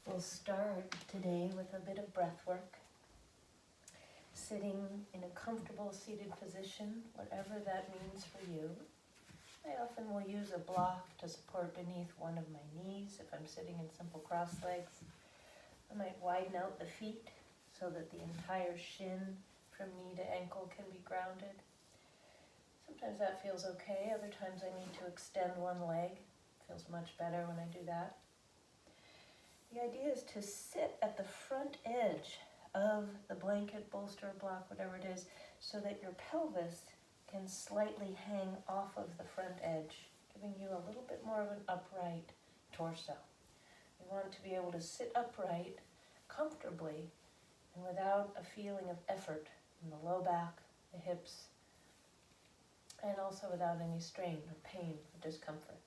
We'll start today with a bit of breath work. Sitting in a comfortable seated position, whatever that means for you. I often will use a block to support beneath one of my knees if I'm sitting in simple cross legs. I might widen out the feet so that the entire shin from knee to ankle can be grounded. Sometimes that feels okay, other times I need to extend one leg. It feels much better when I do that. The idea is to sit at the front edge of the blanket, bolster, block, whatever it is, so that your pelvis can slightly hang off of the front edge, giving you a little bit more of an upright torso. You want to be able to sit upright comfortably and without a feeling of effort in the low back, the hips, and also without any strain or pain or discomfort.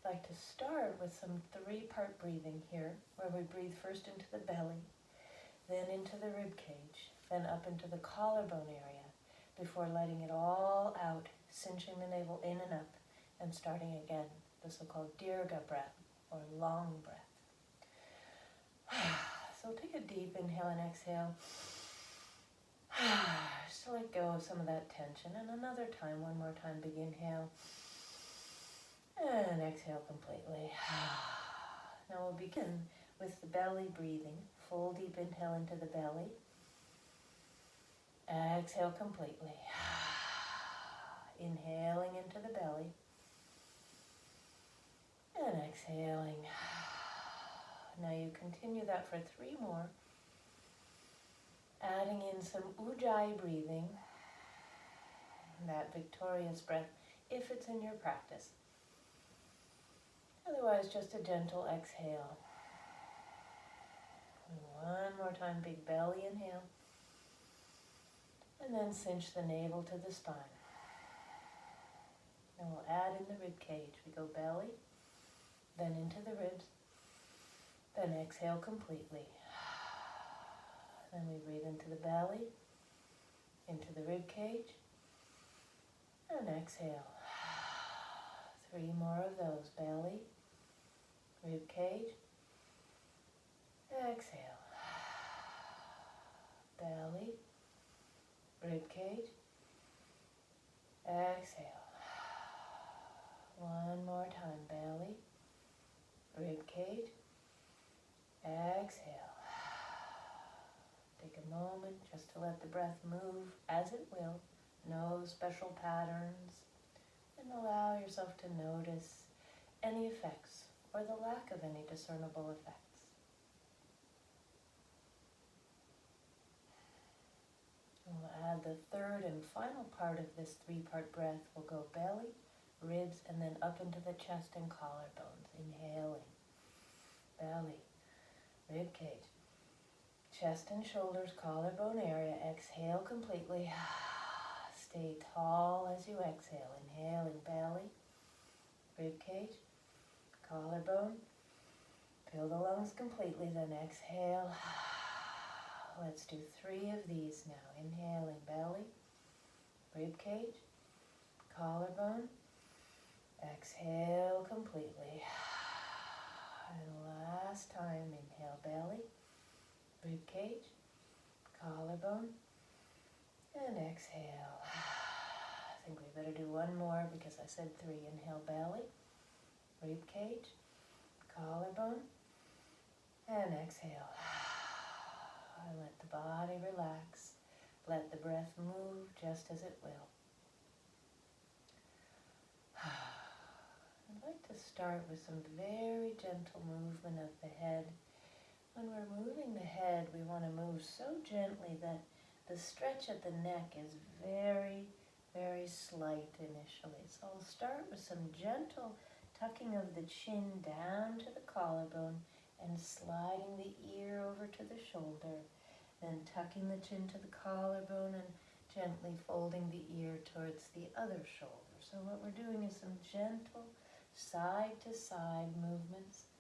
I'd like to start with some three-part breathing here, where we breathe first into the belly, then into the rib cage, then up into the collarbone area, before letting it all out, cinching the navel in and up, and starting again, the so-called Dirga breath, or long breath. So take a deep inhale and exhale. Just to let go of some of that tension. And another time, one more time, big inhale. And exhale completely. Now we'll begin with the belly breathing. Full deep inhale into the belly. Exhale completely. Inhaling into the belly. And exhaling. Now you continue that for 3 more. Adding in some Ujjayi breathing. That victorious breath, if it's in your practice. Otherwise, just a gentle exhale. And one more time, big belly inhale. And then cinch the navel to the spine. And we'll add in the rib cage. We go belly, then into the ribs, then exhale completely. Then we breathe into the belly, into the rib cage, and exhale. 3 more of those. Belly, rib cage, exhale. Belly, rib cage, exhale. One more time. Belly, rib cage, exhale. Take a moment just to let the breath move as it will. No special patterns. And allow yourself to notice any effects or the lack of any discernible effects. We'll add the third and final part of this 3-part breath. We'll go belly, ribs, and then up into the chest and collarbones. Inhaling. Belly, rib cage, chest and shoulders, collarbone area. Exhale completely. Stay tall as you exhale. Inhaling belly, rib cage, collarbone. Fill the lungs completely, then exhale. Let's do 3 of these now. Inhaling belly, rib cage, collarbone. Exhale completely. And last time, inhale belly, rib cage, collarbone, and exhale. I think we better do 1 more because I said 3. Inhale belly, rib cage, collarbone, and exhale. Let the body relax. Let the breath move just as it will. I'd like to start with some very gentle movement of the head. When we're moving the head, we want to move so gently that the stretch at the neck is very, very slight initially. So I'll start with some gentle tucking of the chin down to the collarbone and sliding the ear over to the shoulder. Then tucking the chin to the collarbone and gently folding the ear towards the other shoulder. So what we're doing is some gentle side-to-side movements,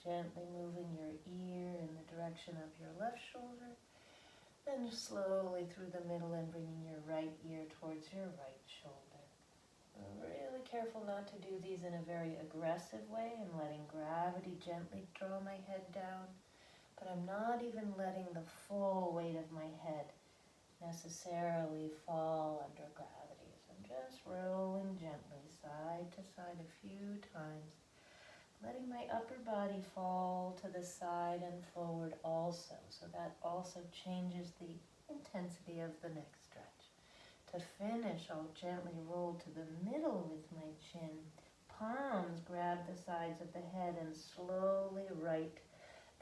gently moving your ear in the direction of your left shoulder, then slowly through the middle and bringing your right ear towards your right shoulder. Really careful not to do these in a very aggressive way and letting gravity gently draw my head down. but I'm not even letting the full weight of my head necessarily fall under gravity. So I'm just rolling gently side to side a few times, letting my upper body fall to the side and forward also. So that also changes the intensity of the next stretch. To finish, I'll gently roll to the middle with my chin. Palms grab the sides of the head and slowly right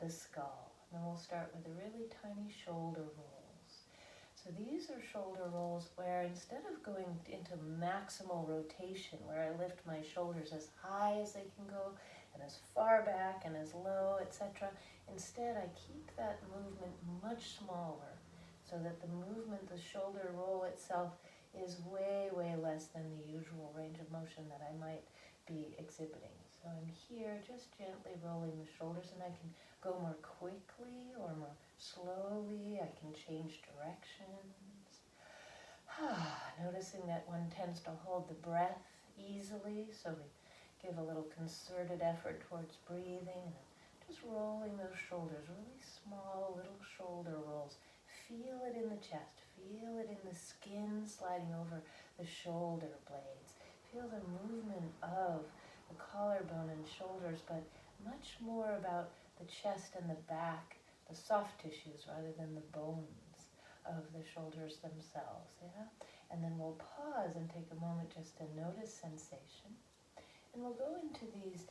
the skull. And we'll start with a really tiny shoulder rolls. So these are shoulder rolls where instead of going into maximal rotation, where I lift my shoulders as high as they can go and as far back and as low, etc., instead I keep that movement much smaller so that the movement, the shoulder roll itself, is way, way less than the usual range of motion that I might be exhibiting. So I'm here just gently rolling the shoulders, and I can go more quickly or more slowly. I can change directions. Noticing that one tends to hold the breath easily, so we give a little concerted effort towards breathing. Just rolling those shoulders, really small little shoulder rolls. Feel it in the chest. Feel it in the skin sliding over the shoulder blades. Feel the movement of the collarbone and shoulders, but much more about the chest and the back, the soft tissues rather than the bones of the shoulders themselves. Yeah? And then we'll pause and take a moment just to notice sensation. And we'll go into these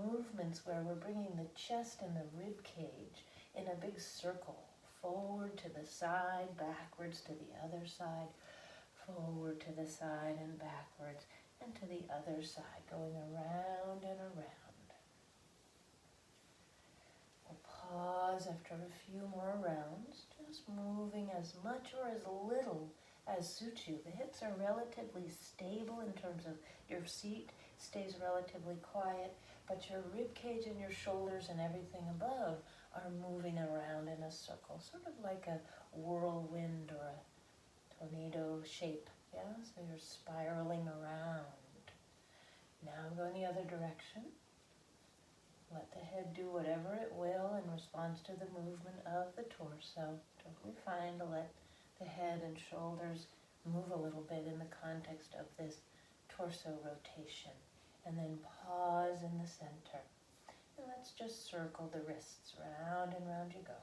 movements where we're bringing the chest and the rib cage in a big circle. Forward to the side, backwards to the other side, forward to the side and backwards, and to the other side, going around and around. We'll pause after a few more rounds, just moving as much or as little as suits you. The hips are relatively stable in terms of your seat stays relatively quiet, but your rib cage and your shoulders and everything above are moving around in a circle, sort of like a whirlwind or a tornado shape. Yeah, so you're spiraling around. Now I'm going the other direction. Let the head do whatever it will in response to the movement of the torso. Totally fine to let the head and shoulders move a little bit in the context of this torso rotation. And then pause in the center. And let's just circle the wrists. Round and round you go.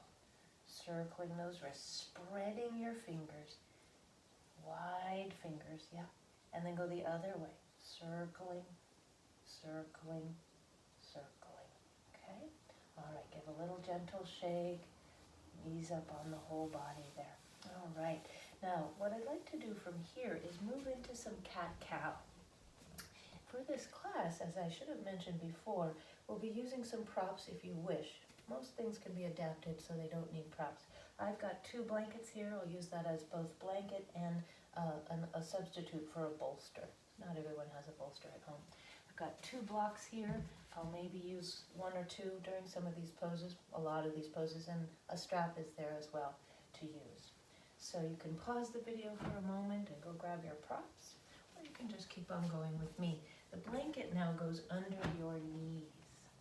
Circling those wrists. Spreading your fingers. Wide fingers, yeah. And then go the other way. Circling, circling, circling. Okay? All right, give a little gentle shake. Ease up on the whole body there. All right. Now, what I'd like to do from here is move into some cat-cow. For this class, as I should have mentioned before, we'll be using some props if you wish. Most things can be adapted so they don't need props. I've got 2 blankets here. I'll use that as both blanket and a substitute for a bolster. Not everyone has a bolster at home. I've got 2 blocks here. I'll maybe use 1 or 2 during some of these poses, a lot of these poses, and a strap is there as well to use. So you can pause the video for a moment and go grab your props, or you can just keep on going with me. The blanket now goes under your knees,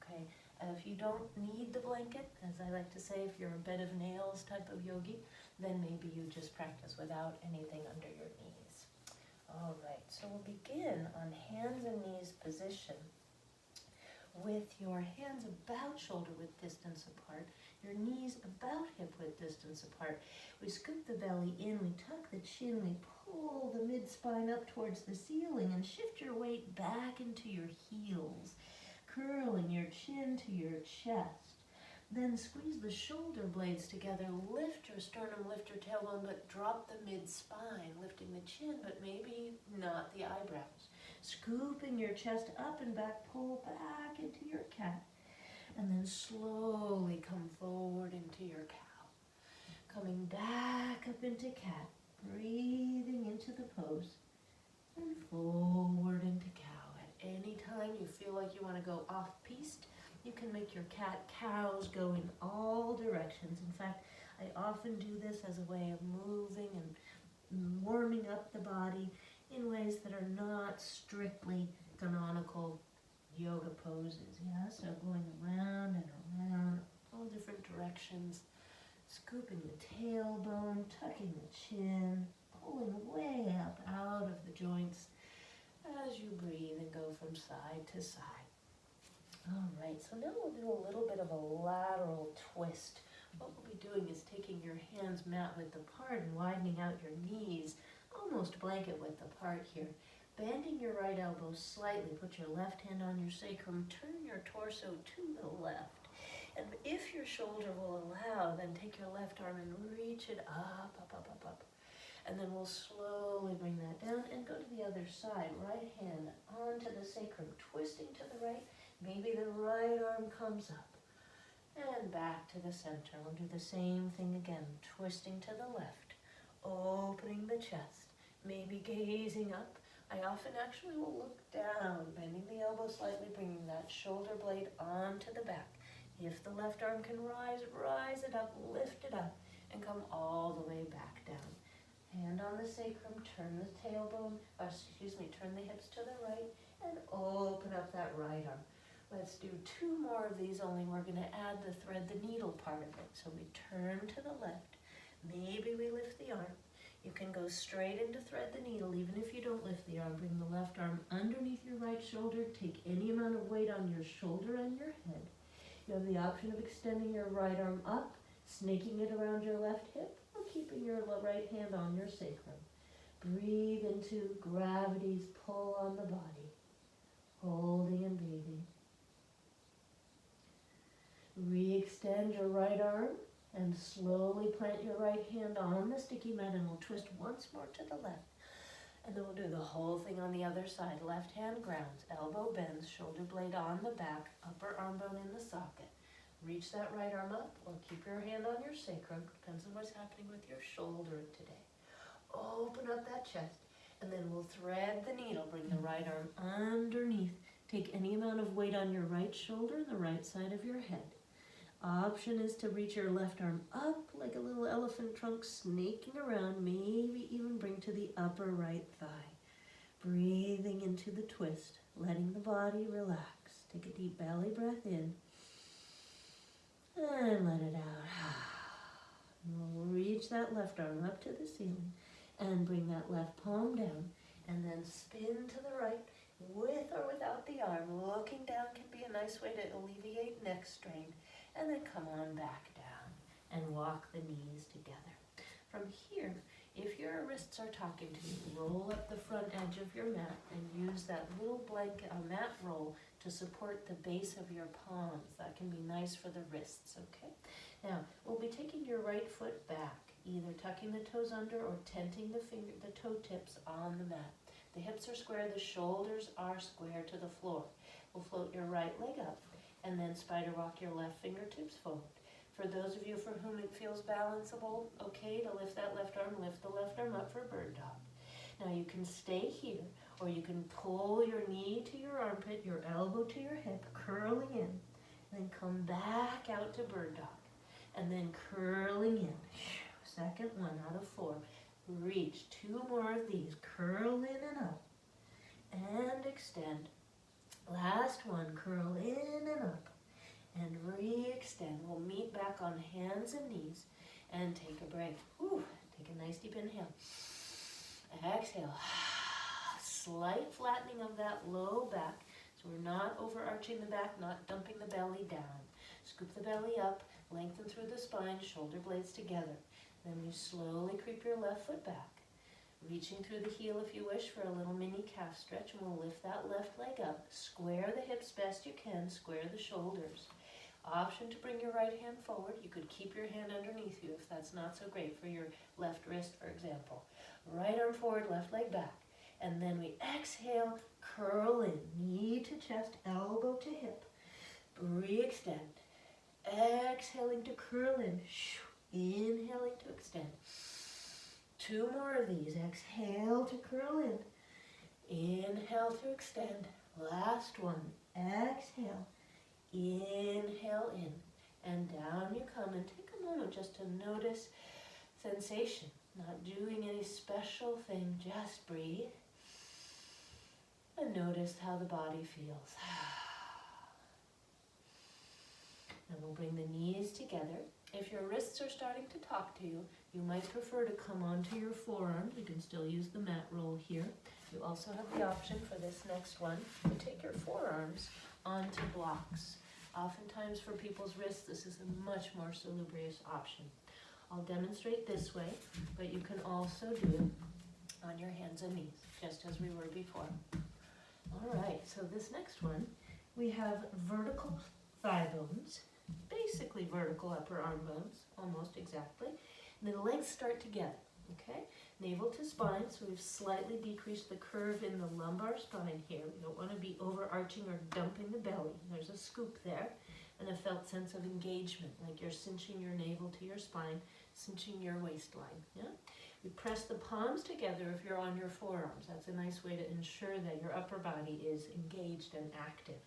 okay? If you don't need the blanket, as I like to say, if you're a bed of nails type of yogi, then maybe you just practice without anything under your knees. All right, so we'll begin on hands and knees position with your hands about shoulder width distance apart, your knees about hip width distance apart. We scoop the belly in, we tuck the chin, we pull the mid-spine up towards the ceiling and shift your weight back into your heels, curling your chin to your chest. Then squeeze the shoulder blades together, lift your sternum, lift your tailbone, but drop the mid-spine, lifting the chin, but maybe not the eyebrows. Scooping your chest up and back, pull back into your cat, and then slowly come forward into your cow. Coming back up into cat, breathing into the pose, and forward into cow. At any time you feel like you want to go off-piste, you can make your cat-cows go in all directions. In fact, I often do this as a way of moving and warming up the body in ways that are not strictly canonical yoga poses. Yeah, so going around and around, all different directions. directions. Scooping the tailbone, tucking the chin, pulling way up out of the joints as you breathe and go from side to side. All right, so now we'll do a little bit of a lateral twist. What we'll be doing is taking your hands mat width apart and widening out your knees, almost blanket width apart here. Bending your right elbow slightly, put your left hand on your sacrum, turn your torso to the left. And if your shoulder will allow, then take your left arm and reach it up, up, up, up, up. And then we'll slowly bring that down and go to the other side. Right hand onto the sacrum, twisting to the right. Maybe the right arm comes up. And back to the center. We'll do the same thing again, twisting to the left, opening the chest, maybe gazing up. I often actually will look down, bending the elbow slightly, bringing that shoulder blade onto the back. If the left arm can rise, rise it up, lift it up, and come all the way back down. Hand on the sacrum, turn the tailbone, turn the hips to the right, and open up that right arm. Let's do 2 more of these, only we're going to add the thread the needle part of it. So we turn to the left, maybe we lift the arm. You can go straight into thread the needle, even if you don't lift the arm. Bring the left arm underneath your right shoulder, take any amount of weight on your shoulder and your head. You have the option of extending your right arm up, snaking it around your left hip, or keeping your right hand on your sacrum. Breathe into gravity's pull on the body, holding and breathing. Re-extend your right arm and slowly plant your right hand on the sticky mat, and we'll twist once more to the left. And then we'll do the whole thing on the other side. Left hand grounds, elbow bends, shoulder blade on the back, upper arm bone in the socket. Reach that right arm up or keep your hand on your sacrum. Depends on what's happening with your shoulder today. Open up that chest, and then we'll thread the needle. Bring the right arm underneath. Take any amount of weight on your right shoulder, the right side of your head. Option is to reach your left arm up like a little elephant trunk, snaking around, maybe even bring to the upper right thigh. Breathing into the twist, letting the body relax. Take a deep belly breath in and let it out. We'll reach that left arm up to the ceiling and bring that left palm down, and then spin to the right with or without the arm. Looking down can be a nice way to alleviate neck strain. And then come on back down and walk the knees together. From here, if your wrists are talking to you, roll up the front edge of your mat and use that little blanket mat roll to support the base of your palms. That can be nice for the wrists, okay? Now, we'll be taking your right foot back, either tucking the toes under or tenting the toe tips on the mat. The hips are square, the shoulders are square to the floor. We'll float your right leg up, and then spider walk your left fingertips forward. For those of you for whom it feels balanceable, okay, to lift that left arm, lift the left arm up for bird dog. Now you can stay here, or you can pull your knee to your armpit, your elbow to your hip, curling in, and then come back out to bird dog, and then curling in. Second one out of 4. Reach 2 more of these, curl in and up, and extend. Last one, curl in and up, and re-extend. We'll meet back on hands and knees, and take a break. Whew. Take a nice deep inhale. Exhale. Slight flattening of that low back, so we're not overarching the back, not dumping the belly down. Scoop the belly up, lengthen through the spine, shoulder blades together. Then you slowly creep your left foot back. Reaching through the heel if you wish for a little mini calf stretch, and we'll lift that left leg up. Square the hips best you can, square the shoulders. Option to bring your right hand forward. You could keep your hand underneath you if that's not so great for your left wrist, for example. Right arm forward, left leg back. And then we exhale, curl in, knee to chest, elbow to hip. Re-extend. Exhaling to curl in. Inhaling to extend. 2 more of these. Exhale to curl in. Inhale to extend. Last one. Exhale. Inhale in. And down you come. And take a moment just to notice sensation. Not doing any special thing. Just breathe. And notice how the body feels. And we'll bring the knees together. If your wrists are starting to talk to you, you might prefer to come onto your forearms. You can still use the mat roll here. You also have the option for this next one to take your forearms onto blocks. Oftentimes for people's wrists, this is a much more salubrious option. I'll demonstrate this way, but you can also do it on your hands and knees, just as we were before. All right, so this next one, we have vertical thigh bones, basically vertical upper arm bones, almost exactly. And the legs start together, okay? Navel to spine, so we've slightly decreased the curve in the lumbar spine here. We don't want to be overarching or dumping the belly. There's a scoop there, and a felt sense of engagement, like you're cinching your navel to your spine, cinching your waistline, yeah? We press the palms together if you're on your forearms. That's a nice way to ensure that your upper body is engaged and active.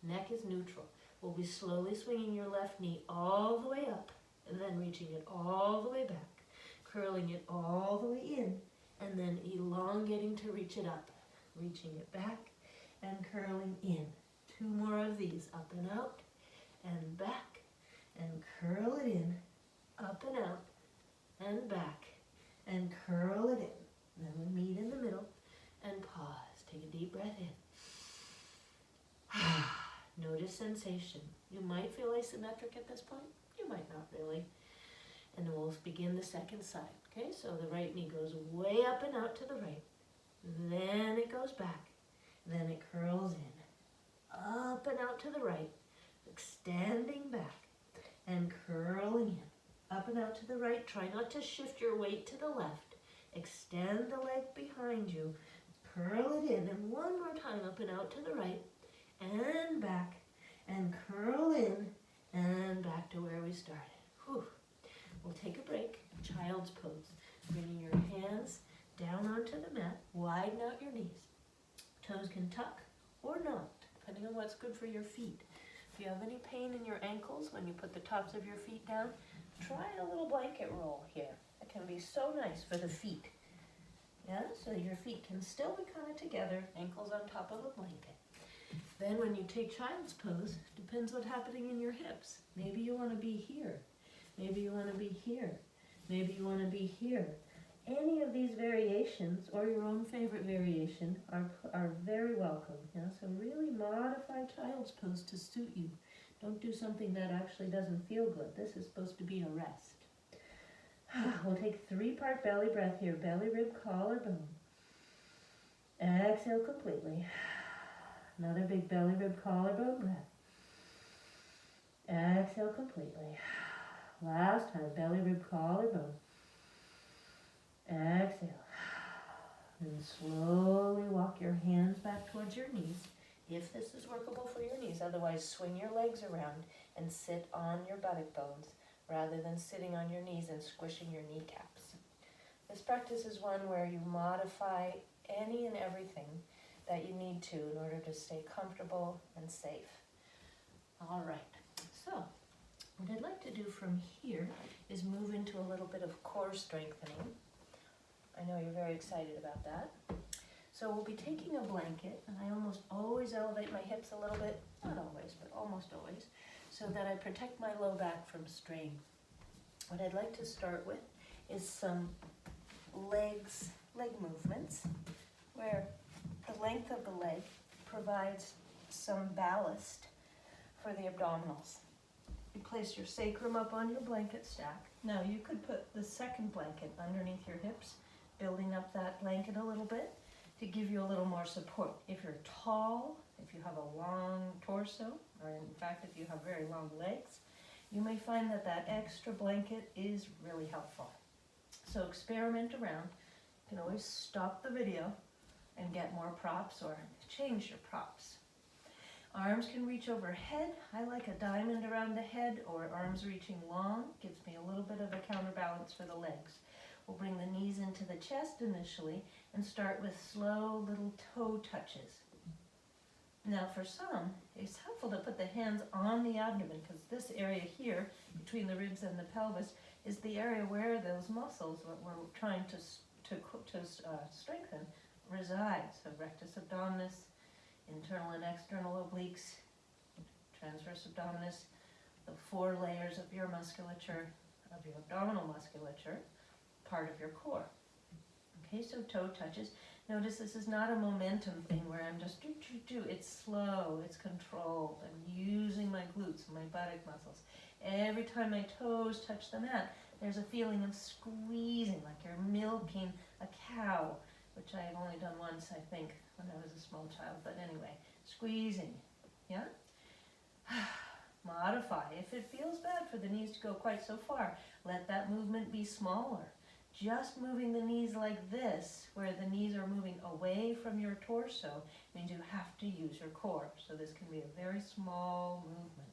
Neck is neutral. We'll be slowly swinging your left knee all the way up, and then reaching it all the way back, curling it all the way in, and then elongating to reach it up, reaching it back, and curling in. 2 more of these, up and out, and back, and curl it in, up and out, and back, and curl it in. Then we meet in the middle, and pause. Take a deep breath in. Notice sensation. You might feel isometric at this point. You might not really. And then we'll begin the second side. Okay, so the right knee goes way up and out to the right. Then it goes back. Then it curls in. Up and out to the right. Extending back. And curling in. Up and out to the right. Try not to shift your weight to the left. Extend the leg behind you. Curl it in. And one more time, up and out to the right. And back, and curl in, and back to where we started. Whew. We'll take a break, child's pose. Bringing your hands down onto the mat, widen out your knees. Toes can tuck or not, depending on what's good for your feet. If you have any pain in your ankles when you put the tops of your feet down, try a little blanket roll here. It can be so nice for the feet. Yeah, so your feet can still be kind of together, ankles on top of a blanket. Then when you take child's pose, depends what's happening in your hips. Maybe you want to be here. Maybe you want to be here. Maybe you want to be here. Any of these variations, or your own favorite variation, are very welcome. Yeah? So really modify child's pose to suit you. Don't do something that actually doesn't feel good. This is supposed to be a rest. We'll take 3-part belly breath here. Belly, rib, collarbone. Exhale completely. Another big belly, rib, collarbone breath. Exhale completely. Last time, belly, rib, collarbone. Exhale. And slowly walk your hands back towards your knees, if this is workable for your knees. Otherwise, swing your legs around and sit on your buttock bones, rather than sitting on your knees and squishing your kneecaps. This practice is one where you modify any and everything that you need to in order to stay comfortable and safe. All right, so what I'd like to do from here is move into a little bit of core strengthening. I know you're very excited about that. So we'll be taking a blanket, and I almost always elevate my hips a little bit, not always, but almost always, so that I protect my low back from strain. What I'd like to start with is some leg movements, where the length of the leg provides some ballast for the abdominals. You place your sacrum up on your blanket stack. Now you could put the second blanket underneath your hips, building up that blanket a little bit to give you a little more support. If you're tall, if you have a long torso, or in fact if you have very long legs, you may find that that extra blanket is really helpful. So experiment around. You can always stop the video and get more props or change your props. Arms can reach overhead. I like a diamond around the head, or arms reaching long. Gives me a little bit of a counterbalance for the legs. We'll bring the knees into the chest initially and start with slow little toe touches. Now for some, it's helpful to put the hands on the abdomen, because this area here between the ribs and the pelvis is the area where those muscles that we're trying to strengthen reside. So rectus abdominis, internal and external obliques, transverse abdominis, the 4 layers of your musculature, of your abdominal musculature, part of your core. Okay, so toe touches. Notice this is not a momentum thing where I'm just do. It's slow, it's controlled. I'm using my glutes, my buttock muscles. Every time my toes touch the mat, there's a feeling of squeezing, like you're milking a cow, which I have only done once, I think, when I was a small child. But anyway, squeezing, yeah? Modify. If it feels bad for the knees to go quite so far, let that movement be smaller. Just moving the knees like this, where the knees are moving away from your torso, means you have to use your core. So this can be a very small movement.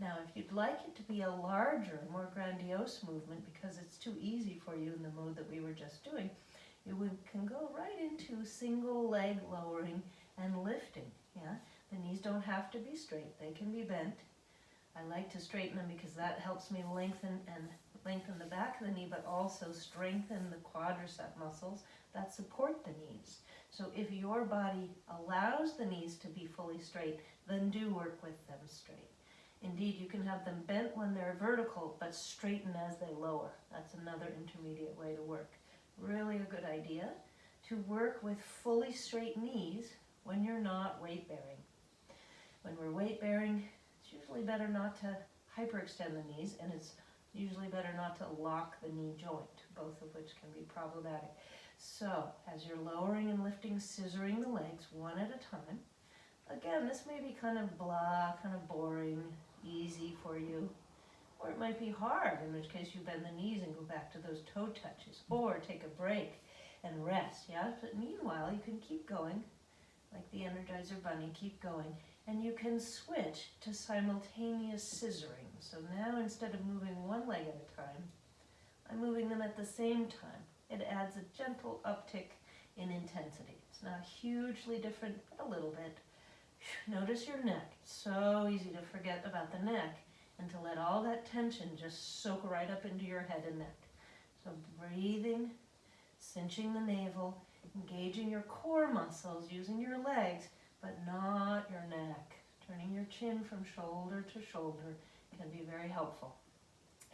Now, if you'd like it to be a larger, more grandiose movement, because it's too easy for you in the mode that we were just doing, you can go right into single leg lowering and lifting. Yeah, the knees don't have to be straight; they can be bent. I like to straighten them because that helps me lengthen the back of the knee, but also strengthen the quadricep muscles that support the knees. So if your body allows the knees to be fully straight, then do work with them straight. Indeed, you can have them bent when they're vertical, but straighten as they lower. That's another intermediate way to work. Really a good idea to work with fully straight knees when you're not weight bearing. When we're weight bearing, it's usually better not to hyperextend the knees, and it's usually better not to lock the knee joint, both of which can be problematic. So, as you're lowering and lifting, scissoring the legs one at a time. Again, this may be kind of blah, kind of boring, easy for you. Or it might be hard, in which case you bend the knees and go back to those toe touches. Or take a break and rest, yeah? But meanwhile, you can keep going, like the Energizer Bunny, keep going. And you can switch to simultaneous scissoring. So now instead of moving one leg at a time, I'm moving them at the same time. It adds a gentle uptick in intensity. It's not hugely different, but a little bit. Notice your neck. It's so easy to forget about the neck and to let all that tension just soak right up into your head and neck. So breathing, cinching the navel, engaging your core muscles, using your legs, but not your neck. Turning your chin from shoulder to shoulder can be very helpful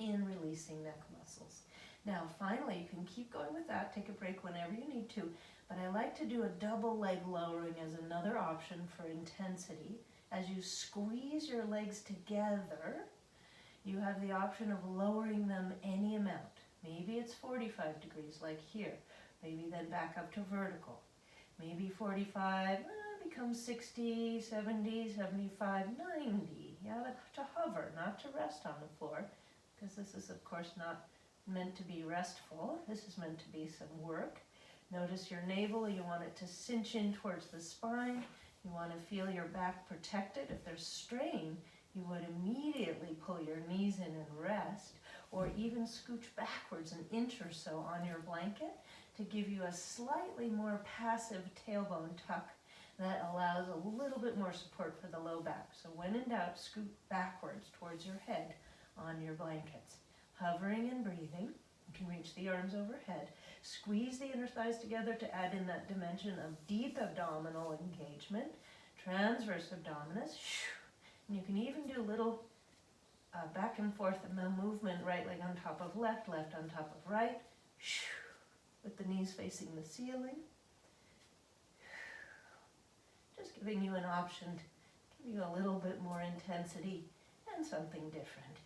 in releasing neck muscles. Now, finally, you can keep going with that. Take a break whenever you need to. But I like to do a double leg lowering as another option for intensity. As you squeeze your legs together, you have the option of lowering them any amount. Maybe it's 45 degrees, like here. Maybe then back up to vertical. Maybe 45, becomes 60, 70, 75, 90. Yeah, but to hover, not to rest on the floor, because this is, of course, not meant to be restful. This is meant to be some work. Notice your navel. You want it to cinch in towards the spine. You want to feel your back protected. If there's strain, you would immediately pull your knees in and rest, or even scooch backwards an inch or so on your blanket to give you a slightly more passive tailbone tuck that allows a little bit more support for the low back. So when in doubt, scoot backwards towards your head on your blankets. Hovering and breathing, you can reach the arms overhead. Squeeze the inner thighs together to add in that dimension of deep abdominal engagement. Transverse abdominis. And you can even do little back and forth movement, right leg on top of left, left on top of right, with the knees facing the ceiling. Just giving you an option to give you a little bit more intensity and something different.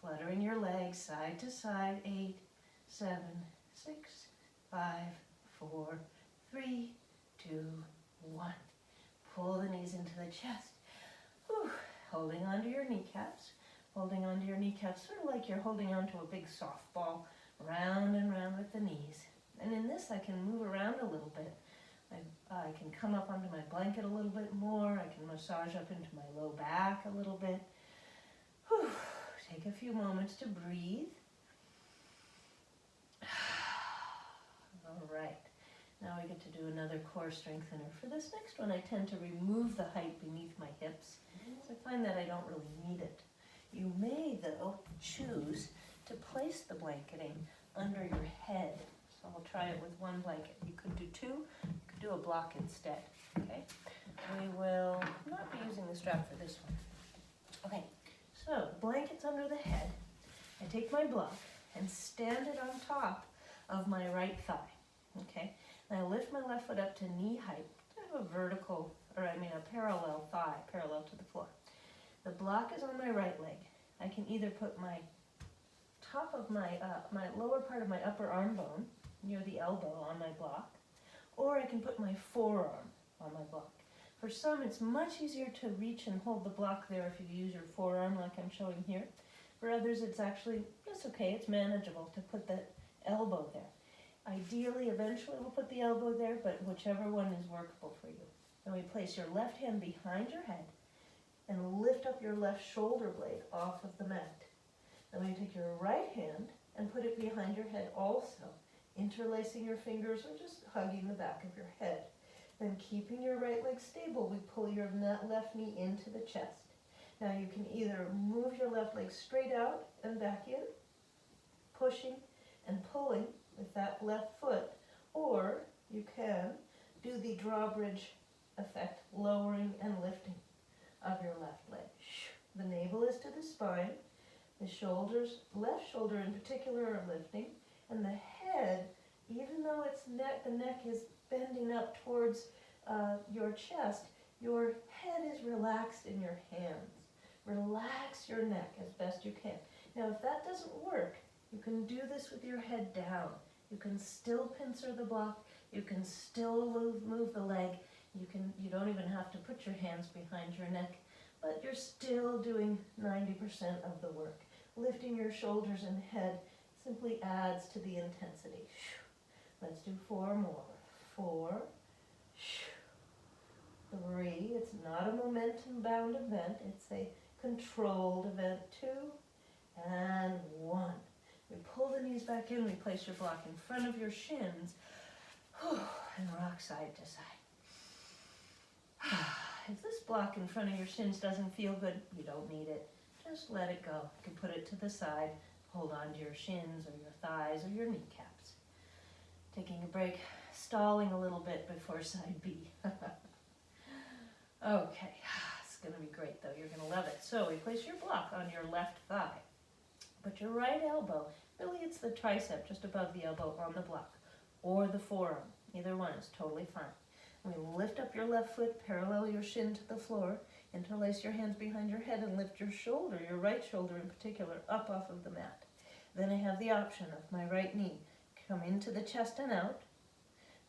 Fluttering your legs side to side. 8, 7, 6, 5, 4, 3, 2, 1. Pull the knees into the chest. Whew. Holding onto your kneecaps. Holding onto your kneecaps, sort of like you're holding onto a big softball, round and round with the knees. And in this, I can move around a little bit. I can come up onto my blanket a little bit more. I can massage up into my low back a little bit. Whew. Take a few moments to breathe. All right. Now we get to do another core strengthener. For this next one, I tend to remove the height beneath my hips. So I find that I don't really need it. You may, though, choose to place the blanketing under your head. So I'll try it with one blanket. You could do 2, you could do a block instead, okay? We will not be using the strap for this one. Okay, so blanket's under the head. I take my block and stand it on top of my right thigh, okay? And I lift my left foot up to knee height. I have a vertical, a parallel thigh, parallel to the floor. The block is on my right leg. I can either put my top of my lower part of my upper arm bone near the elbow on my block, or I can put my forearm on my block. For some, it's much easier to reach and hold the block there if you use your forearm like I'm showing here. For others, it's okay, it's manageable to put the elbow there. Ideally, eventually we'll put the elbow there, but whichever one is workable for you. Then we place your left hand behind your head and lift up your left shoulder blade off of the mat. Then we take your right hand and put it behind your head also, interlacing your fingers or just hugging the back of your head. Then keeping your right leg stable, we pull your left knee into the chest. Now you can either move your left leg straight out and back in, pushing and pulling with that left foot, or you can do the drawbridge effect, lowering and lifting of your left leg. The navel is to the spine, the shoulders, left shoulder in particular, are lifting, and the head, even though the neck is bending up towards your chest, your head is relaxed in your hands. Relax your neck as best you can. Now, if that doesn't work, you can do this with your head down. You can still pincer the block. You can still move the leg. You don't even have to put your hands behind your neck, but you're still doing 90% of the work. Lifting your shoulders and head simply adds to the intensity. Let's do 4 more. 4, 3. It's not a momentum-bound event. It's a controlled event. 2 and 1. We pull the knees back in. We place your block in front of your shins and rock side to side. If this block in front of your shins doesn't feel good, you don't need it. Just let it go. You can put it to the side, hold on to your shins or your thighs or your kneecaps. Taking a break, stalling a little bit before side B. Okay, it's going to be great though. You're going to love it. So we place your block on your left thigh. Put your right elbow, really it's the tricep just above the elbow, on the block, or the forearm. Either one is totally fine. We lift up your left foot, parallel your shin to the floor, interlace your hands behind your head and lift your shoulder, your right shoulder in particular, up off of the mat. Then I have the option of my right knee. Come into the chest and out.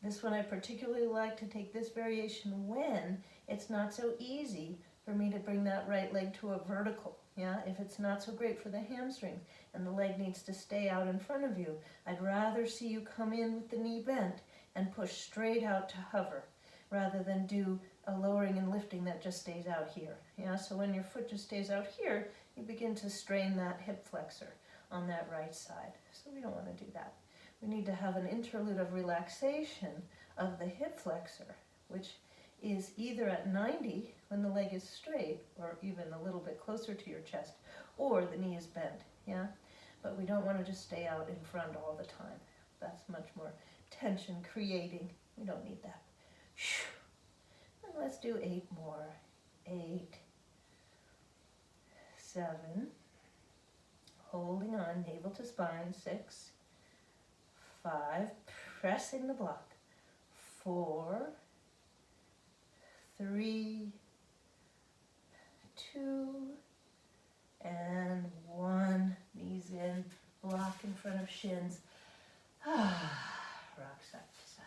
This one I particularly like to take this variation when it's not so easy for me to bring that right leg to a vertical. Yeah, if it's not so great for the hamstrings and the leg needs to stay out in front of you, I'd rather see you come in with the knee bent and push straight out to hover, rather than do a lowering and lifting that just stays out here. Yeah, so when your foot just stays out here, you begin to strain that hip flexor on that right side. So we don't want to do that. We need to have an interlude of relaxation of the hip flexor, which is either at 90 when the leg is straight, or even a little bit closer to your chest, or the knee is bent, yeah? But we don't want to just stay out in front all the time. That's much more tension creating. We don't need that. And let's do 8 more. 8, 7, holding on, navel to spine. 6, 5, pressing the block. 4, 3, 2, and 1. Knees in, block in front of shins. Rock side to side.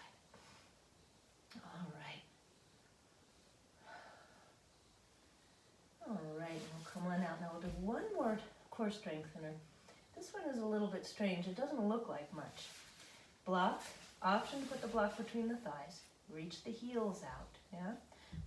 All right, we'll come on out. Now we'll do one more core strengthener. This one is a little bit strange. It doesn't look like much. Block, option to put the block between the thighs. Reach the heels out, yeah?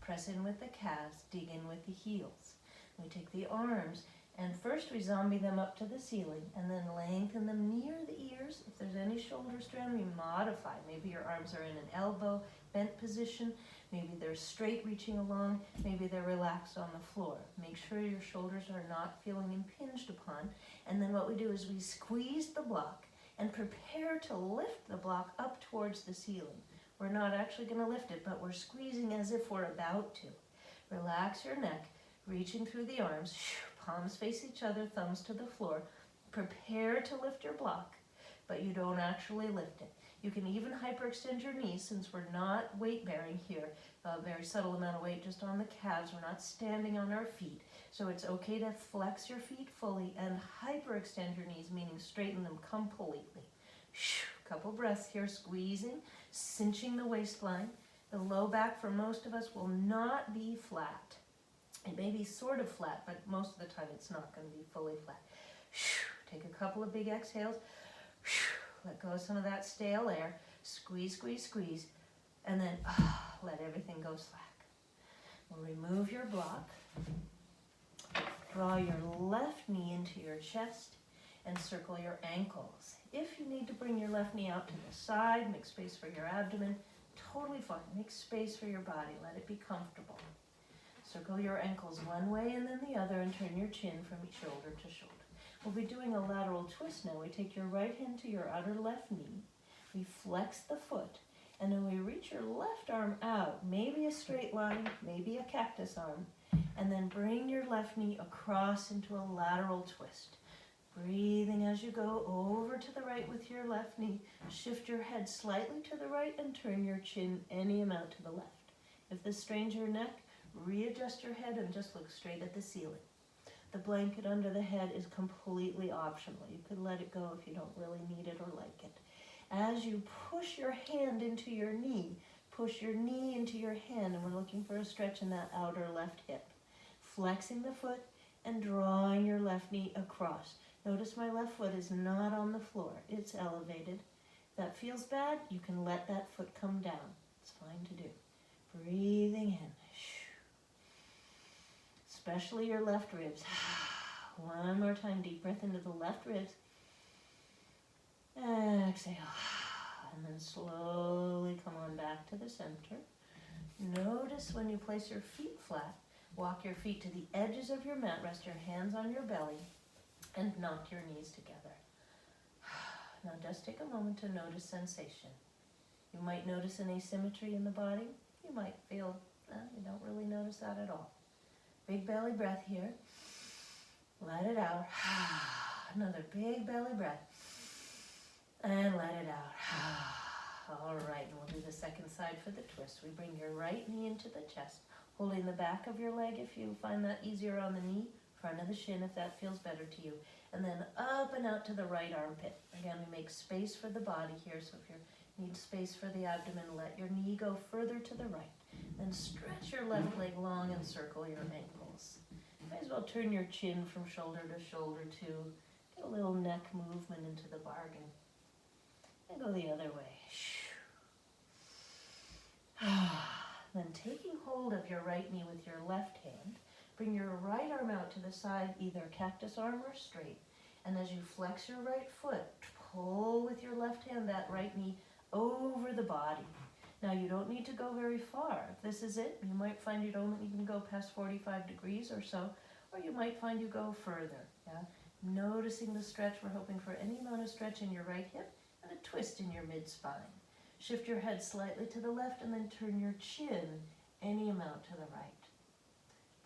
Press in with the calves, dig in with the heels. We take the arms, and first we zombie them up to the ceiling, and then lengthen them near the ears. If there's any shoulder strain, we modify. Maybe your arms are in an elbow bent position. Maybe they're straight reaching along. Maybe they're relaxed on the floor. Make sure your shoulders are not feeling impinged upon. And then what we do is we squeeze the block and prepare to lift the block up towards the ceiling. We're not actually going to lift it, but we're squeezing as if we're about to. Relax your neck, reaching through the arms, palms face each other, thumbs to the floor. Prepare to lift your block, but you don't actually lift it. You can even hyperextend your knees since we're not weight bearing here. A very subtle amount of weight just on the calves. We're not standing on our feet. So it's okay to flex your feet fully and hyperextend your knees, meaning straighten them completely. Couple breaths here, squeezing, cinching the waistline. The low back for most of us will not be flat. It may be sort of flat, but most of the time it's not going to be fully flat. Take a couple of big exhales. Let go of some of that stale air. Squeeze, squeeze, squeeze. And then let everything go slack. We'll remove your block. Draw your left knee into your chest and circle your ankles. If you need to bring your left knee out to the side, make space for your abdomen, totally fine. Make space for your body. Let it be comfortable. Circle your ankles one way and then the other and turn your chin from shoulder to shoulder. We'll be doing a lateral twist now. We take your right hand to your outer left knee. We flex the foot. And then we reach your left arm out, maybe a straight line, maybe a cactus arm, and then bring your left knee across into a lateral twist. Breathing as you go over to the right with your left knee. Shift your head slightly to the right and turn your chin any amount to the left. If this strains your neck, readjust your head and just look straight at the ceiling. The blanket under the head is completely optional. You could let it go if you don't really need it or like it. As you push your hand into your knee, push your knee into your hand, and we're looking for a stretch in that outer left hip. Flexing the foot and drawing your left knee across. Notice my left foot is not on the floor. It's elevated. If that feels bad, you can let that foot come down. It's fine to do. Breathing in. Especially your left ribs. One more time, deep breath into the left ribs. Exhale. And then slowly come on back to the center. Notice when you place your feet flat, walk your feet to the edges of your mat, rest your hands on your belly, and knock your knees together. Now just take a moment to notice sensation. You might notice an asymmetry in the body. You might feel, you don't really notice that at all. Big belly breath here. Let it out. Another big belly breath. And let it out. All right, and we'll do the second side for the twist. We bring your right knee into the chest, holding the back of your leg if you find that easier on the knee, front of the shin if that feels better to you, and then up and out to the right armpit. Again, we make space for the body here, so if you need space for the abdomen, let your knee go further to the right. Then stretch your left leg long and circle your ankles. You might as well turn your chin from shoulder to shoulder too. Get a little neck movement into the bargain. And go the other way. Then taking hold of your right knee with your left hand, bring your right arm out to the side, either cactus arm or straight. And as you flex your right foot, pull with your left hand that right knee over the body. Now you don't need to go very far. If this is it, you might find you don't even go past 45 degrees or so, or you might find you go further. Yeah? Noticing the stretch, we're hoping for any amount of stretch in your right hip and a twist in your mid-spine. Shift your head slightly to the left and then turn your chin any amount to the right.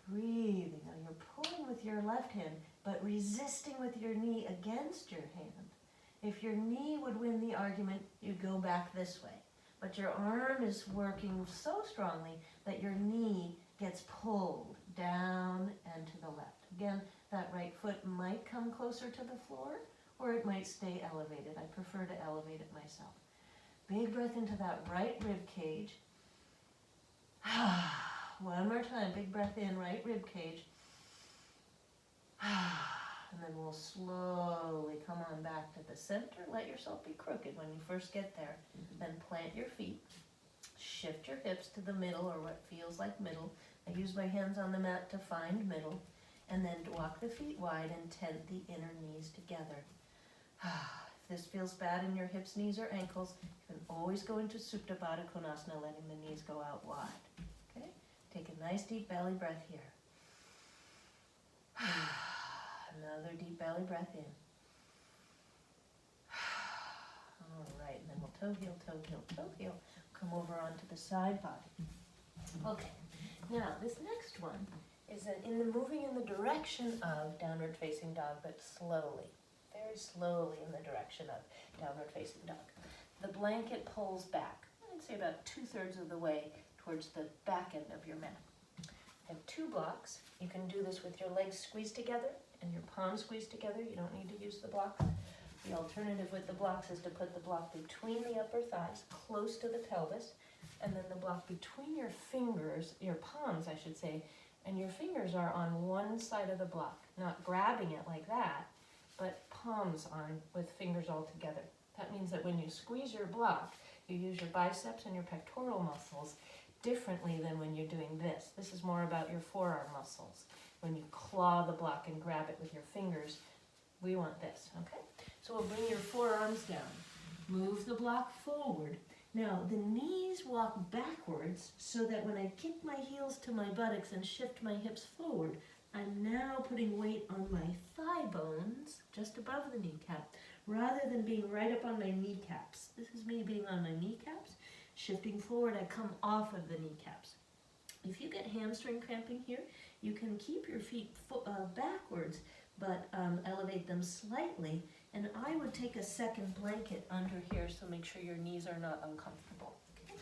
Breathing. Now you're pulling with your left hand, but resisting with your knee against your hand. If your knee would win the argument, you'd go back this way. But your arm is working so strongly that your knee gets pulled down and to the left. Again, that right foot might come closer to the floor or it might stay elevated. I prefer to elevate it myself. Big breath into that right rib cage. One more time, big breath in, right rib cage. And then we'll slowly come on back to the center. Let yourself be crooked when you first get there. Then plant your feet. Shift your hips to the middle or what feels like middle. I use my hands on the mat to find middle. And then walk the feet wide and tent the inner knees together. If this feels bad in your hips, knees, or ankles, you can always go into Supta Baddha Konasana, letting the knees go out wide. Okay? Take a nice deep belly breath here. Another deep belly breath in. All right, and then we'll toe heel, toe heel, toe heel. come over onto the side body. Okay, now this next one is moving in the direction of downward facing dog, but slowly, very slowly in the direction of downward facing dog. The blanket pulls back, I'd say about 2/3 of the way towards the back end of your mat. I have 2 blocks. You can do this with your legs squeezed together and your palms squeezed together. You don't need to use the blocks. The alternative with the blocks is to put the block between the upper thighs, close to the pelvis, and then the block between your fingers, your palms I should say, and your fingers are on one side of the block, not grabbing it like that, but palms on with fingers all together. That means that when you squeeze your block, you use your biceps and your pectoral muscles differently than when you're doing this. This is more about your forearm muscles. When you claw the block and grab it with your fingers, we want this, okay? So we'll bring your forearms down. Move the block forward. Now, the knees walk backwards so that when I kick my heels to my buttocks and shift my hips forward, I'm now putting weight on my thigh bones, just above the kneecap, rather than being right up on my kneecaps. This is me being on my kneecaps. Shifting forward, I come off of the kneecaps. If you get hamstring cramping here, you can keep your feet backwards, but elevate them slightly. And I would take a second blanket under here, so make sure your knees are not uncomfortable. Okay?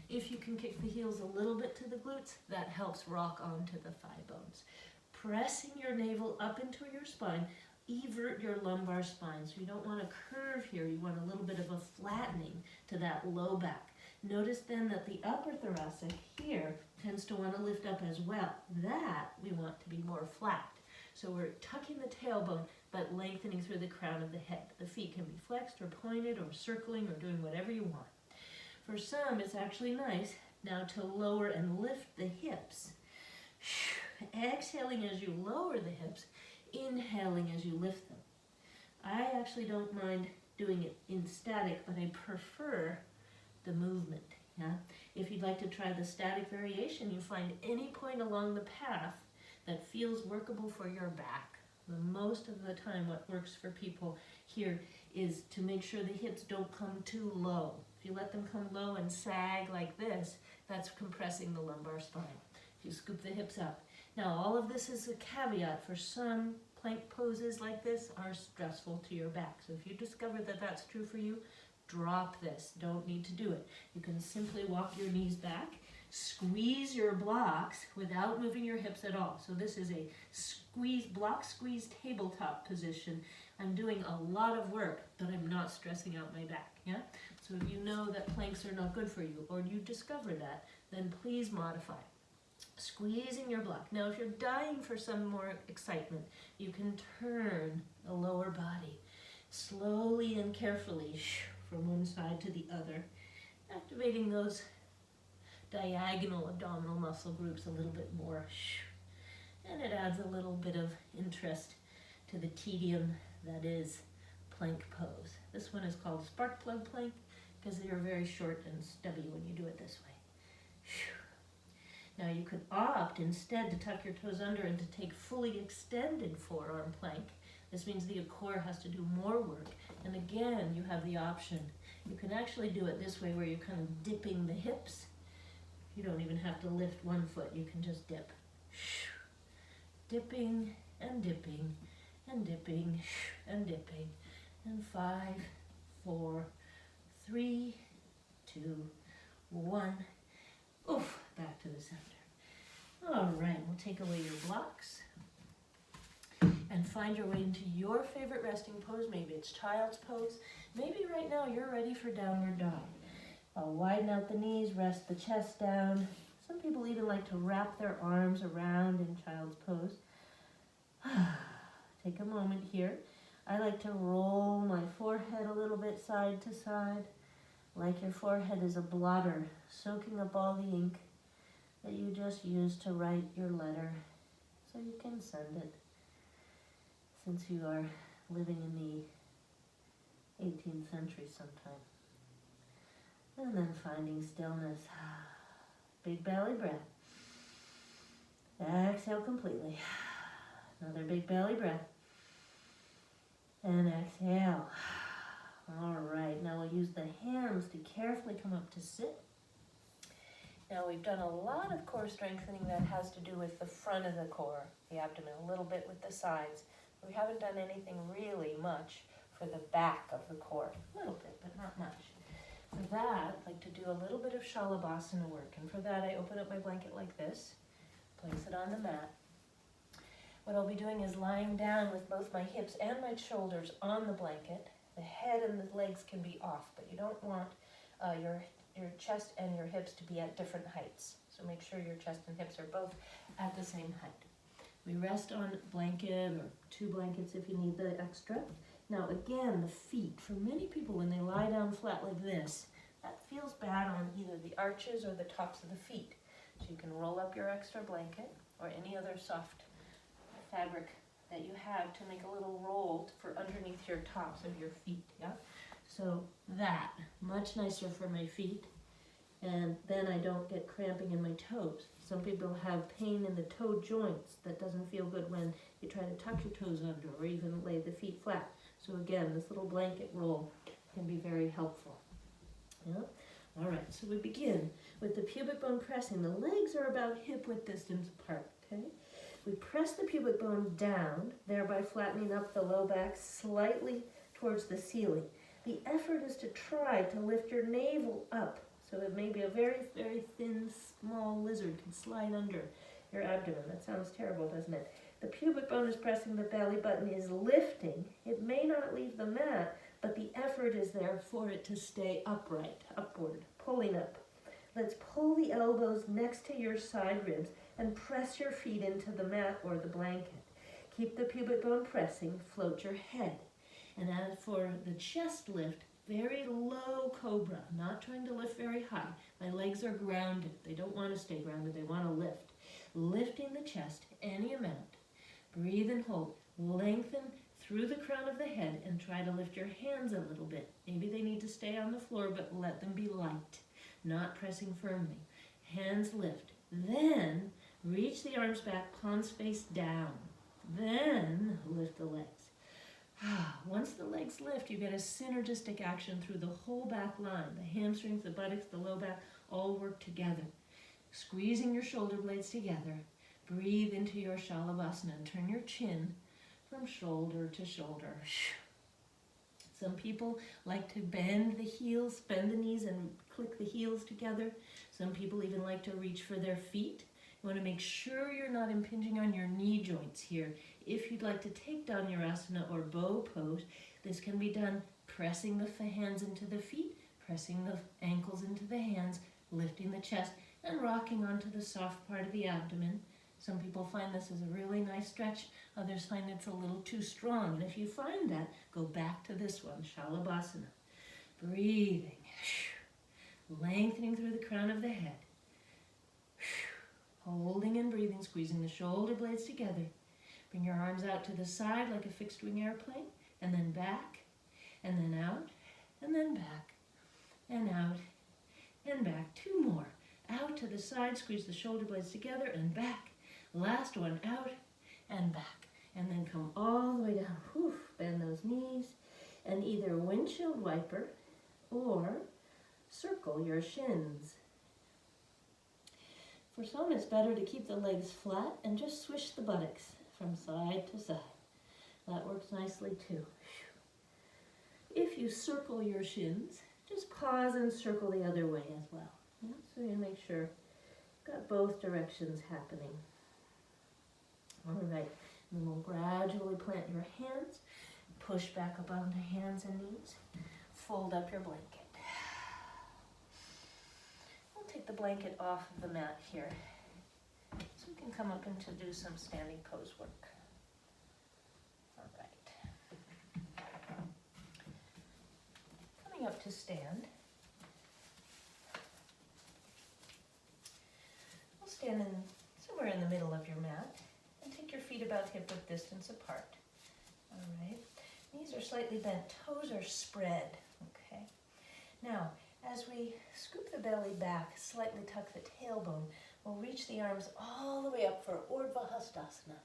If you can kick the heels a little bit to the glutes, that helps rock onto the thigh bones. Pressing your navel up into your spine, evert your lumbar spine. So you don't want a curve here, you want a little bit of a flattening to that low back. Notice then that the upper thoracic here tends to want to lift up as well. That we want to be more flat. So we're tucking the tailbone, but lengthening through the crown of the head. The feet can be flexed or pointed or circling or doing whatever you want. For some, it's actually nice now to lower and lift the hips. Exhaling as you lower the hips, inhaling as you lift them. I actually don't mind doing it in static, but I prefer the movement. Yeah? If you'd like to try the static variation, you find any point along the path that feels workable for your back. Most of the time what works for people here is to make sure the hips don't come too low. If you let them come low and sag like this, that's compressing the lumbar spine. If you scoop the hips up. Now all of this is a caveat. For some, plank poses like this are stressful to your back. So if you discover that that's true for you, drop this. Don't need to do it. You can simply walk your knees back, squeeze your blocks without moving your hips at all. So this is a block squeeze tabletop position. I'm doing a lot of work, but I'm not stressing out my back. Yeah. So if you know that planks are not good for you, or you discover that, then please modify. Squeezing your block. Now, if you're dying for some more excitement, you can turn the lower body slowly and carefully from one side to the other, activating those diagonal abdominal muscle groups a little bit more. And it adds a little bit of interest to the tedium that is plank pose. This one is called spark plug plank because they are very short and stubby when you do it this way. Now you could opt instead to tuck your toes under and to take fully extended forearm plank. This means the core has to do more work. And again, you have the option. You can actually do it this way where you're kind of dipping the hips. You don't even have to lift one foot. You can just dip. Dipping and dipping and dipping and dipping. And 5, 4, 3, 2, 1. Oof, back to the center. All right, we'll take away your blocks and find your way into your favorite resting pose. Maybe it's child's pose. Maybe right now you're ready for downward dog. I'll widen out the knees, rest the chest down. Some people even like to wrap their arms around in child's pose. Take a moment here. I like to roll my forehead a little bit side to side, like your forehead is a blotter, soaking up all the ink that you just used to write your letter, so you can send it, since you are living in the 18th century sometime. And then finding stillness. Big belly breath. Exhale completely. Another big belly breath. And exhale. All right, now we'll use the hands to carefully come up to sit. Now we've done a lot of core strengthening that has to do with the front of the core, the abdomen, a little bit with the sides. We haven't done anything really much for the back of the core. A little bit, but not much. For that, I'd like to do a little bit of Shalabhasana work. And for that, I open up my blanket like this, place it on the mat. What I'll be doing is lying down with both my hips and my shoulders on the blanket. The head and the legs can be off, but you don't want your chest and your hips to be at different heights. So make sure your chest and hips are both at the same height. We rest on a blanket or 2 blankets if you need the extra. Now again, the feet. For many people, when they lie down flat like this, that feels bad on either the arches or the tops of the feet. So you can roll up your extra blanket or any other soft fabric that you have to make a little roll for underneath your tops of your feet. Yeah. So that, much nicer for my feet, and then I don't get cramping in my toes. Some people have pain in the toe joints that doesn't feel good when you try to tuck your toes under or even lay the feet flat. So again, this little blanket roll can be very helpful. Yeah? All right, so we begin with the pubic bone pressing. The legs are about hip width distance apart, okay? We press the pubic bone down, thereby flattening up the low back slightly towards the ceiling. The effort is to try to lift your navel up, so it may be a very, very thin, small lizard can slide under your abdomen. That sounds terrible, doesn't it? The pubic bone is pressing, the belly button is lifting. It may not leave the mat, but the effort is there for it to stay upright, upward, pulling up. Let's pull the elbows next to your side ribs and press your feet into the mat or the blanket. Keep the pubic bone pressing, float your head. And as for the chest lift, very low cobra, not trying to lift very high. My legs are grounded. They don't want to stay grounded, they want to lift. Lifting the chest any amount. Breathe and hold. Lengthen through the crown of the head and try to lift your hands a little bit. Maybe they need to stay on the floor, but let them be light, not pressing firmly. Hands lift. Then reach the arms back, palms face down. Then lift the legs. Once the legs lift, you get a synergistic action through the whole back line. The hamstrings, the buttocks, the low back all work together. Squeezing your shoulder blades together. Breathe into your Shalabhasana and turn your chin from shoulder to shoulder. Some people like to bend the heels, bend the knees and click the heels together. Some people even like to reach for their feet. You want to make sure you're not impinging on your knee joints here. If you'd like to take Dhanurasana or bow pose, this can be done pressing the hands into the feet, pressing the ankles into the hands, lifting the chest, and rocking onto the soft part of the abdomen. Some people find this is a really nice stretch. Others find it's a little too strong. And if you find that, go back to this one, Shalabhasana. Breathing, lengthening through the crown of the head. Holding and breathing, squeezing the shoulder blades together. Bring your arms out to the side like a fixed wing airplane, and then back, and then out, and then back, and out, and back. 2 more. Out to the side, squeeze the shoulder blades together, and back. Last one, out, and back. And then come all the way down. Whew, bend those knees, and either windshield wiper or circle your shins. For some, it's better to keep the legs flat and just swish the buttocks from side to side. That works nicely too. If you circle your shins, just pause and circle the other way as well. Yeah? So you make sure you've got both directions happening. All right, and then we'll gradually plant your hands, push back up onto hands and knees, fold up your blanket. We'll take the blanket off of the mat here, so we can come up and to do some standing pose work. All right. Coming up to stand. We'll stand somewhere in the middle of your mat and take your feet about hip width distance apart. All right. Knees are slightly bent, toes are spread. Okay. Now, as we scoop the belly back, slightly tuck the tailbone, we'll reach the arms all the way up for Urdhva Hastasana.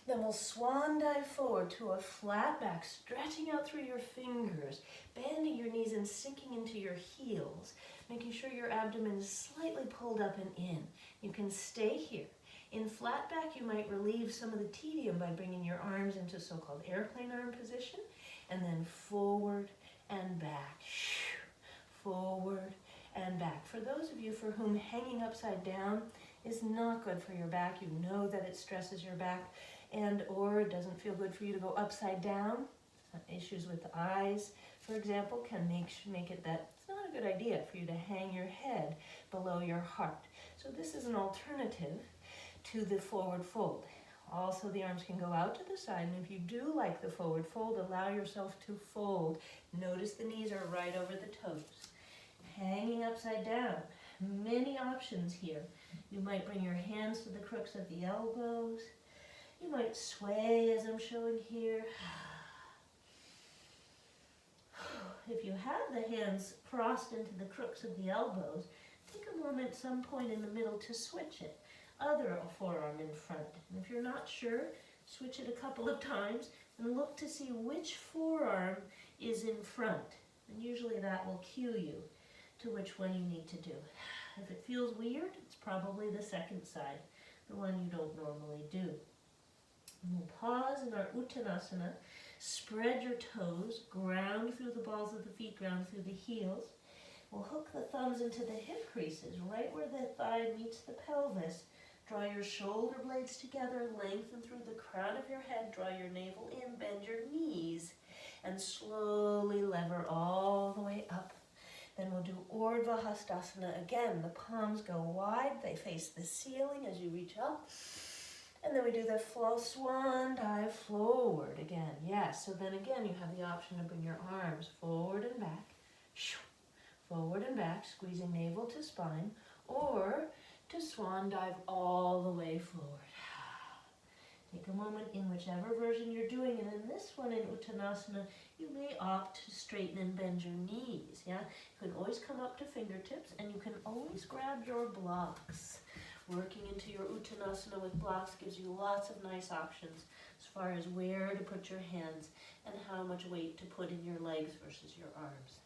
Then we'll swan dive forward to a flat back, stretching out through your fingers, bending your knees and sinking into your heels, making sure your abdomen is slightly pulled up and in. You can stay here. In flat back, you might relieve some of the tedium by bringing your arms into so-called airplane arm position, and then forward and back, forward and back. For those of you for whom hanging upside down is not good for your back, you know that it stresses your back, and or it doesn't feel good for you to go upside down. Issues with the eyes, for example, can make it that it's not a good idea for you to hang your head below your heart. So this is an alternative to the forward fold. Also, the arms can go out to the side, and if you do like the forward fold, allow yourself to fold. Notice the knees are right over the toes. Hanging upside down, many options here. You might bring your hands to the crooks of the elbows. You might sway as I'm showing here. If you have the hands crossed into the crooks of the elbows, take a moment at some point in the middle to switch it. Other forearm in front. And if you're not sure, switch it a couple of times and look to see which forearm is in front. And usually that will cue you to which one you need to do. If it feels weird, it's probably the second side, the one you don't normally do. And we'll pause in our Uttanasana, spread your toes, ground through the balls of the feet, ground through the heels. We'll hook the thumbs into the hip creases, right where the thigh meets the pelvis. Draw your shoulder blades together, lengthen through the crown of your head, draw your navel in, bend your knees, and slowly lever all the way up. Then we'll do Urdhva Hastasana again. The palms go wide, they face the ceiling as you reach up. And then we do the flow swan dive forward again. Yes, so then again you have the option to bring your arms forward and back, forward and back, squeezing navel to spine, or to swan dive all the way forward. Take a moment in whichever version you're doing, and in this one in Uttanasana, you may opt to straighten and bend your knees. Yeah, you can always come up to fingertips, and you can always grab your blocks. Working into your Uttanasana with blocks gives you lots of nice options as far as where to put your hands and how much weight to put in your legs versus your arms.